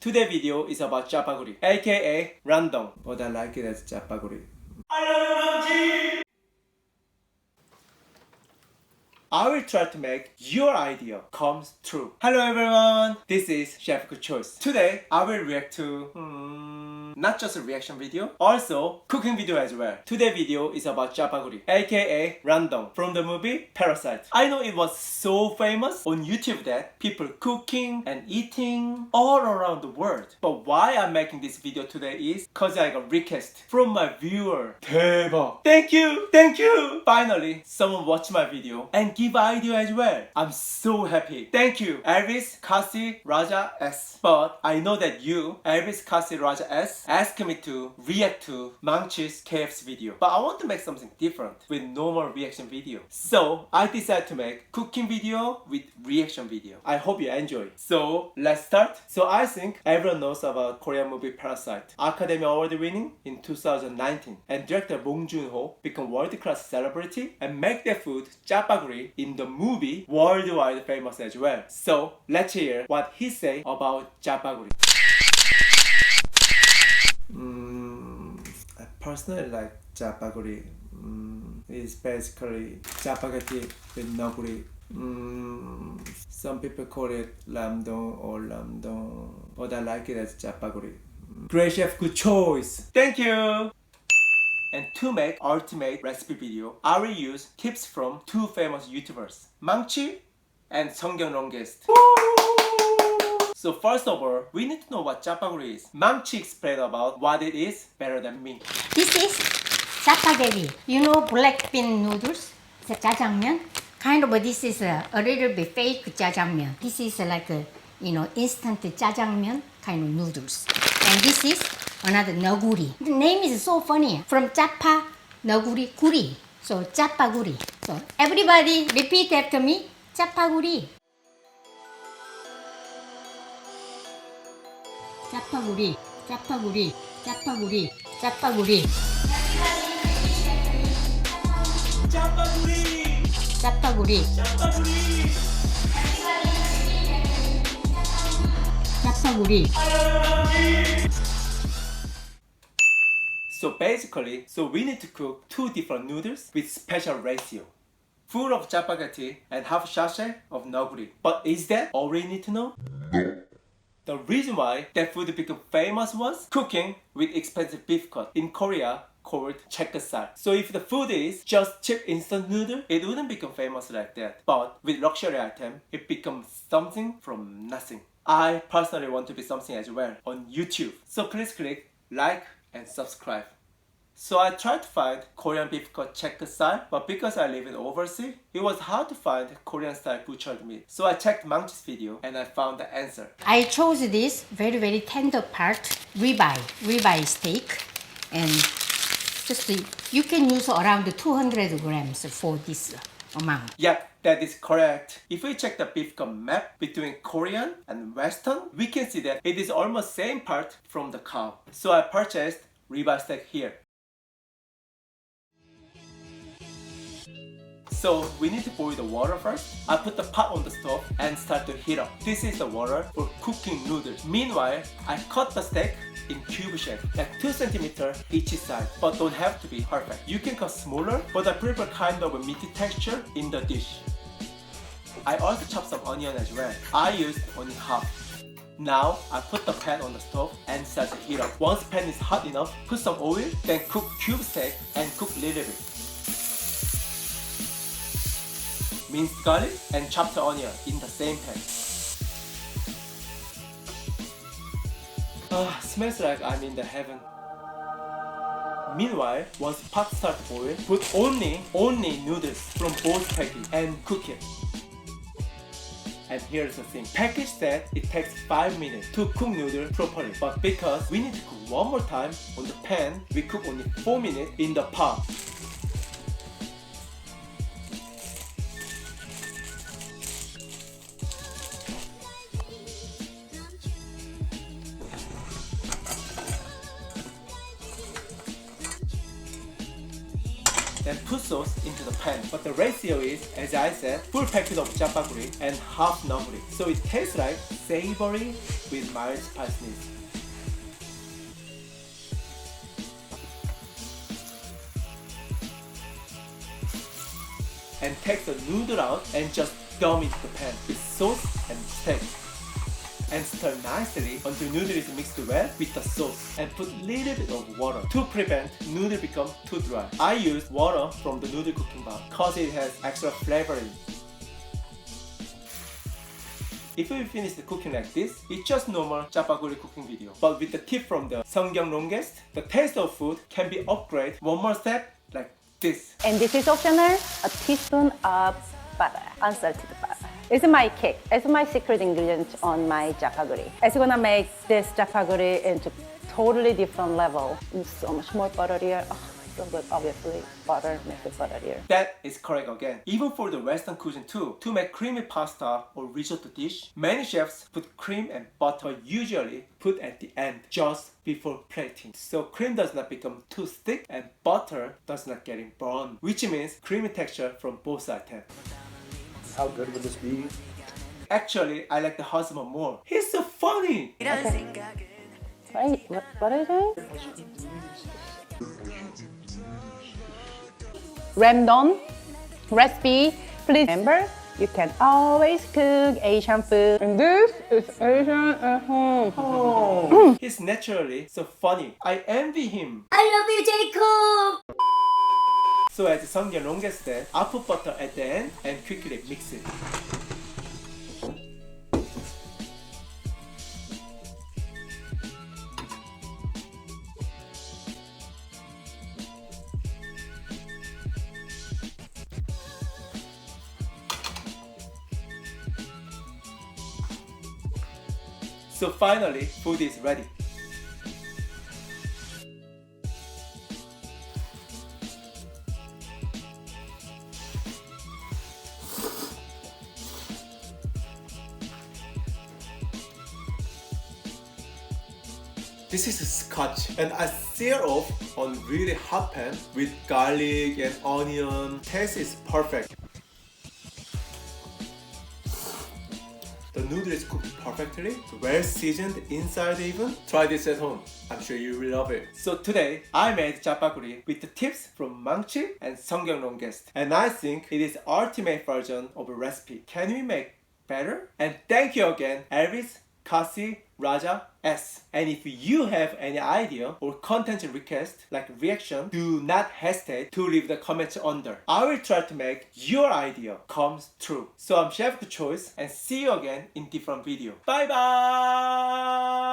Today's video is about Jjapaguri, aka Ramdon, but I like it as Jjapaguri. I love Maangchi! I will try to make your idea comes true. Hello everyone, this is Chef Choi. Today I will react to not just a reaction video, also cooking video as well. Today's video is about Jjapaguri, aka Ramdon from the movie Parasite. I know it was so famous on YouTube that people cooking and eating all around the world. But why I'm making this video today is cause I got request from my viewer. 대박! Thank you! Thank you! Finally, someone watched my video and give idea as well. I'm so happy. Thank you, Elvis Kasi Raja S. But I know that you, Elvis Kasi Raja S, asked me to react to Maangchi's KF's video. But I want to make something different with normal reaction video. So I decided to make cooking video with reaction video. I hope you enjoy. So let's start. So I think everyone knows about Korean movie Parasite. Academy Award winning in 2019. And director Bong Joon become world-class celebrity and make their food Jjapaguri in the movie worldwide famous as well. So let's hear what he say about Jjapaguri. I personally like Jjapaguri. It's basically Jjapaguri with noguri. Some people call it Ramdon or Ramdon, but I like it as Jjapaguri. Great chef, good choice. Thank you. And to make ultimate recipe video, I will use tips from two famous YouTubers, Maangchi and Seonkyoung Longest. So first of all, we need to know what Jjapaguri is. Maangchi explained about what it is better than me. This is Jjapaguri. You know black bean noodles? It's a jjajangmyeon. Kind of this is a little bit fake jjajangmyeon. This is like a instant jjajangmyeon kind of noodles. And this is another noguri. The name is so funny. From Jjapa, noguri, guri. So Jjapaguri. So everybody repeat after me. Jjapaguri. Jjapaguri. Jjapaguri. Jjapaguri. Jjapaguri. Jjapaguri. Jjapaguri. Jjapaguri. So basically, we need to cook two different noodles with special ratio. Full of Jjapaguri and half sachet of noguri. But is that all we need to know? No. The reason why that food became famous was cooking with expensive beef cut in Korea called checkasal. So if the food is just cheap instant noodle, it wouldn't become famous like that. But with luxury item, it becomes something from nothing. I personally want to be something as well on YouTube. So please click like and subscribe. So I tried to find Korean beef cut checkasal, but because I live in overseas, it was hard to find Korean style butchered meat. So I checked Maangchi's video and I found the answer. I chose this very tender part, ribeye steak, and just you can use around 200 grams for this amount. Yep, that is correct. If we check the beef cut map between Korean and Western, we can see that it is almost same part from the cow. So I purchased ribeye steak here. So we need to boil the water first. I put the pot on the stove and start to heat up. This is the water for cooking noodles. Meanwhile, I cut the steak in cube shape at 2 cm each side, but don't have to be perfect. You can cut smaller, but I prefer kind of a meaty texture in the dish. I also chop some onion as well. I used only half. Now I put the pan on the stove and start to heat up. Once pan is hot enough, put some oil, then cook cube steak and cook little bit. Minced garlic and chopped onion in the same pan. Smells like I'm in the heaven. Meanwhile, once pot starts to boil, put only noodles from both package and cook it. And here's the thing. Package said it takes 5 minutes to cook noodle properly. But because we need to cook one more time on the pan, we cook only 4 minutes in the pot. then put sauce into the pan. But the ratio is, as I said, full packet of jjapaguri and half noguri. So it tastes like savory with mild spiciness. And take the noodle out and just dump into the pan with sauce and steak. And stir nicely until noodle is mixed well with the sauce, and put little bit of water to prevent noodle become too dry. I use water from the noodle cooking bar cause it has extra flavor in it. If we finish the cooking like this, it's just normal jjapaguri cooking video. But with the tip from the Seonkyoung Longest, the taste of food can be upgraded one more step like this. And this is optional, a teaspoon of butter, unsalted butter. It's my kick. It's my secret ingredient on my jjapaguri. It's gonna make this jjapaguri into totally different level. It's so much more butterier. Oh, so good. Obviously, butter makes it butterier. That is correct again. Even for the Western cuisine too, to make creamy pasta or risotto dish, many chefs put cream and butter usually put at the end, just before plating. So cream does not become too thick and butter does not get burned, which means creamy texture from both items. How good would this be? Actually, I like the husband more. He's so funny! Right? What are you saying? Ramdon Recipe. Please remember, you can always cook Asian food. And this is Asian at home. Oh, he's naturally so funny. I envy him. I love you, Jacob! So as Seonkyoung Longest said, I put butter at the end and quickly mix it. So finally, food is ready. This is scotch, and I sear off on really hot pan with garlic and onion. Taste is perfect. The noodle is cooked perfectly, well seasoned inside even. Try this at home. I'm sure you will love it. So today, I made jjapaguri with the tips from Maangchi and Seonkyoung Longest. And I think it is ultimate version of a recipe. Can we make better? And thank you again, Elvis, Kasi, Raja, S. And if you have any idea or content request like reaction, do not hesitate to leave the comments under. I will try to make your idea comes true. So I'm Chef Choi and see you again in different video. Bye bye!